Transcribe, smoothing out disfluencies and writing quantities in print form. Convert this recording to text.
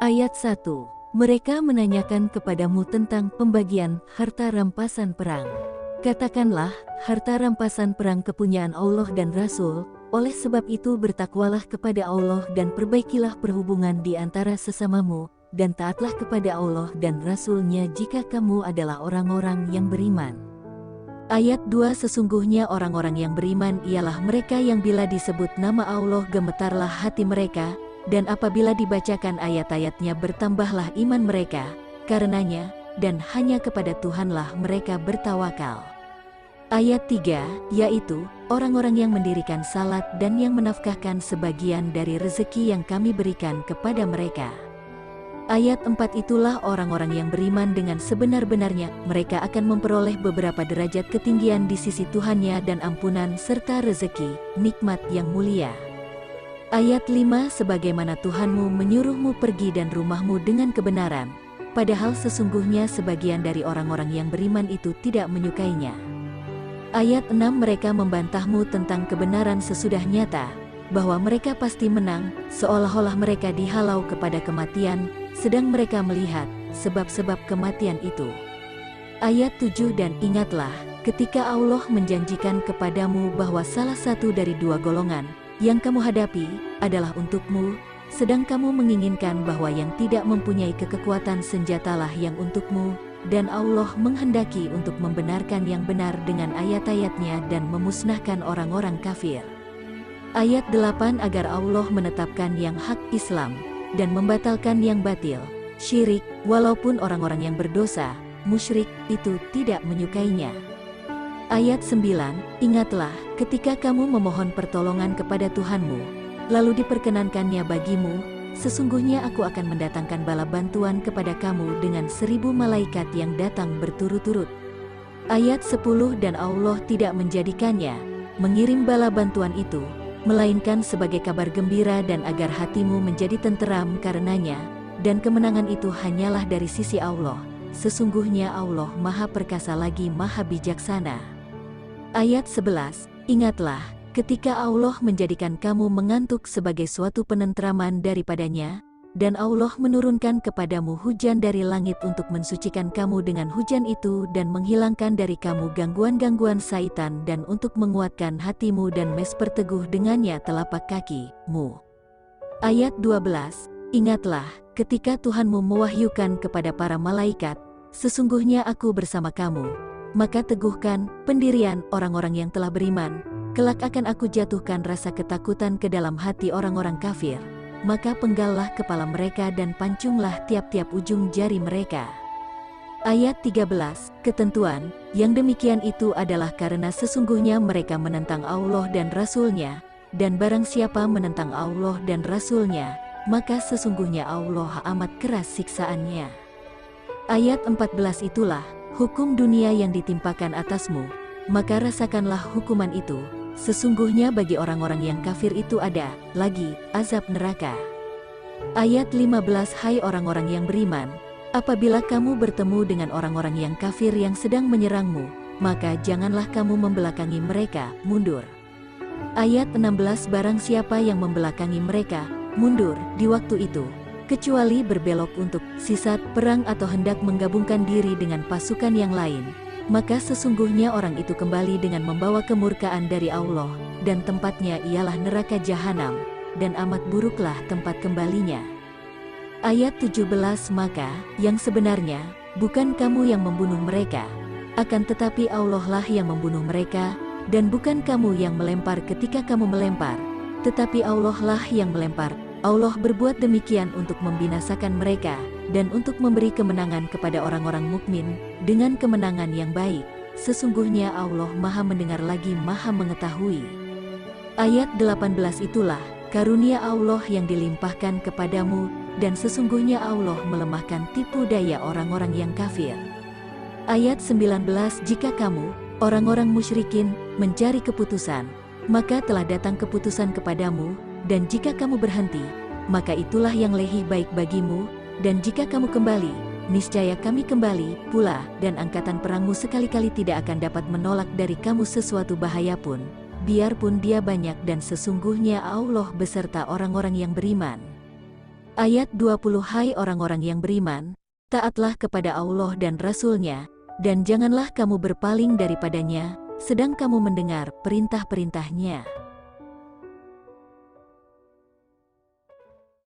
Ayat 1. Mereka menanyakan kepadamu tentang pembagian harta rampasan perang. Katakanlah, harta rampasan perang kepunyaan Allah dan Rasul, oleh sebab itu bertakwalah kepada Allah dan perbaikilah perhubungan di antara sesamamu, dan taatlah kepada Allah dan Rasul-Nya jika kamu adalah orang-orang yang beriman. Ayat 2. Sesungguhnya orang-orang yang beriman ialah mereka yang bila disebut nama Allah gemetarlah hati mereka, dan apabila dibacakan ayat-ayatnya bertambahlah iman mereka, karenanya, dan hanya kepada Tuhanlah mereka bertawakal. Ayat 3, yaitu, orang-orang yang mendirikan salat dan yang menafkahkan sebagian dari rezeki yang kami berikan kepada mereka. Ayat 4 itulah orang-orang yang beriman dengan sebenar-benarnya, mereka akan memperoleh beberapa derajat ketinggian di sisi Tuhannya dan ampunan serta rezeki, nikmat yang mulia. Ayat 5 Sebagaimana Tuhanmu menyuruhmu pergi dan rumahmu dengan kebenaran, padahal sesungguhnya sebagian dari orang-orang yang beriman itu tidak menyukainya. Ayat 6 Mereka membantahmu tentang kebenaran sesudah nyata, bahwa mereka pasti menang, seolah-olah mereka dihalau kepada kematian, sedang mereka melihat sebab-sebab kematian itu. Ayat 7 Dan ingatlah, ketika Allah menjanjikan kepadamu bahwa salah satu dari dua golongan yang kamu hadapi adalah untukmu, sedang kamu menginginkan bahwa yang tidak mempunyai kekuatan senjatalah yang untukmu, dan Allah menghendaki untuk membenarkan yang benar dengan ayat-ayatnya dan memusnahkan orang-orang kafir. Ayat 8 Agar Allah menetapkan yang hak Islam, dan membatalkan yang batil, syirik, walaupun orang-orang yang berdosa, musyrik, itu tidak menyukainya. Ayat 9, Ingatlah, ketika kamu memohon pertolongan kepada Tuhanmu, lalu diperkenankannya bagimu, sesungguhnya aku akan mendatangkan bala bantuan kepada kamu dengan 1000 malaikat yang datang berturut-turut. Ayat 10 Dan Allah tidak menjadikannya, mengirim bala bantuan itu, melainkan sebagai kabar gembira dan agar hatimu menjadi tenteram karenanya, dan kemenangan itu hanyalah dari sisi Allah, sesungguhnya Allah Maha Perkasa lagi Maha Bijaksana. Ayat 11, Ingatlah, ketika Allah menjadikan kamu mengantuk sebagai suatu penentraman daripadanya, dan Allah menurunkan kepadamu hujan dari langit untuk mensucikan kamu dengan hujan itu dan menghilangkan dari kamu gangguan-gangguan syaitan dan untuk menguatkan hatimu dan mesperteguh dengannya telapak kakimu. Ayat 12, Ingatlah, ketika Tuhanmu mewahyukan kepada para malaikat, sesungguhnya aku bersama kamu, maka teguhkan pendirian orang-orang yang telah beriman, kelak akan aku jatuhkan rasa ketakutan ke dalam hati orang-orang kafir, maka penggallah kepala mereka dan pancunglah tiap-tiap ujung jari mereka. Ayat 13, Ketentuan, yang demikian itu adalah karena sesungguhnya mereka menentang Allah dan Rasul-Nya, dan barang siapa menentang Allah dan Rasul-Nya, maka sesungguhnya Allah amat keras siksaannya. Ayat 14 itulah hukum dunia yang ditimpakan atasmu, maka rasakanlah hukuman itu, sesungguhnya bagi orang-orang yang kafir itu ada lagi azab neraka. Ayat 15 Hai orang-orang yang beriman, apabila kamu bertemu dengan orang-orang yang kafir yang sedang menyerangmu, maka janganlah kamu membelakangi mereka, mundur. Ayat 16 Barang siapa yang membelakangi mereka, mundur di waktu itu, kecuali berbelok untuk sisat perang atau hendak menggabungkan diri dengan pasukan yang lain, maka sesungguhnya orang itu kembali dengan membawa kemurkaan dari Allah, dan tempatnya ialah neraka jahanam, dan amat buruklah tempat kembalinya. Ayat 17 Maka, yang sebenarnya, bukan kamu yang membunuh mereka, akan tetapi Allah lah yang membunuh mereka, dan bukan kamu yang melempar ketika kamu melempar, tetapi Allah lah yang melempar. Allah berbuat demikian untuk membinasakan mereka, dan untuk memberi kemenangan kepada orang-orang mukmin, dengan kemenangan yang baik. Sesungguhnya Allah Maha mendengar lagi Maha mengetahui. Ayat 18 Itulah karunia Allah yang dilimpahkan kepadamu, dan sesungguhnya Allah melemahkan tipu daya orang-orang yang kafir. Ayat 19 Jika kamu, orang-orang musyrikin, mencari keputusan, maka telah datang keputusan kepadamu, dan jika kamu berhenti, maka itulah yang lebih baik bagimu, dan jika kamu kembali, niscaya kami kembali pula, dan angkatan perangmu sekali-kali tidak akan dapat menolak dari kamu sesuatu bahaya pun, biarpun dia banyak dan sesungguhnya Allah beserta orang-orang yang beriman. Ayat 20. Hai orang-orang yang beriman, taatlah kepada Allah dan Rasul-Nya, dan janganlah kamu berpaling daripadanya, sedang kamu mendengar perintah-perintahnya.